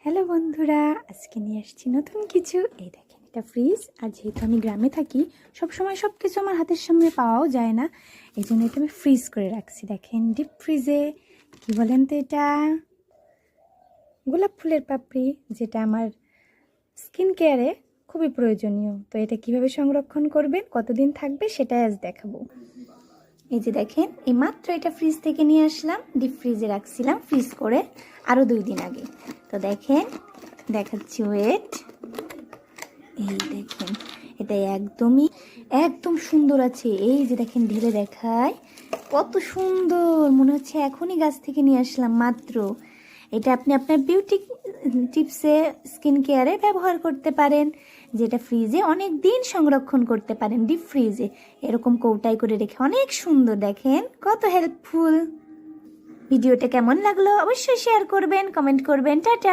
Hello বন্ধুরা, আজকে নিয়ে আসছি নতুন কিছু। এই দেখেন, এটা ফ্রিজ। আর যেহেতু আমি গ্রামে থাকি, সবসময় সব কিছু আমার হাতের সামনে পাওয়াও যায় না, এই জন্য এটা আমি ফ্রিজ করে রাখছি। দেখেন, ডিপ ফ্রিজে কি বলেন তো, এটা গোলাপ ফুলের পাপড়ি, যেটা আমার স্কিন কেয়ারে খুবই প্রয়োজনীয়। তো এটা কিভাবে সংরক্ষণ করবেন, কতদিন থাকবে, সেটাই আজ দেখাবো। এই যে দেখেন, এই মাত্র এটা ফ্রিজ থেকে নিয়ে আসলাম, ডিপ ফ্রিজে রাখছিলাম ফ্রিজ করে আরও 2 দিন আগে। তো দেখেন, দেখাচ্ছি, ওয়েট। এই দেখেন, এটা একদম সুন্দর আছে। এই যে দেখেন, ঢেলে দেখায় কত সুন্দর, মনে হচ্ছে এখনই গাছ থেকে নিয়ে আসলাম মাত্র। এটা আপনি আপনার বিউটি টিপসে, স্কিন কেয়ারে ব্যবহার করতে পারেন, যেটা ফ্রিজে অনেক দিন সংরক্ষণ করতে পারেন। ডিপ ফ্রিজে এরকম কৌটায় করে রেখে অনেক সুন্দর। দেখেন কত হেল্পফুল। ভিডিওটা কেমন লাগলো অবশ্যই শেয়ার করবেন, কমেন্ট করবেন। টাটা।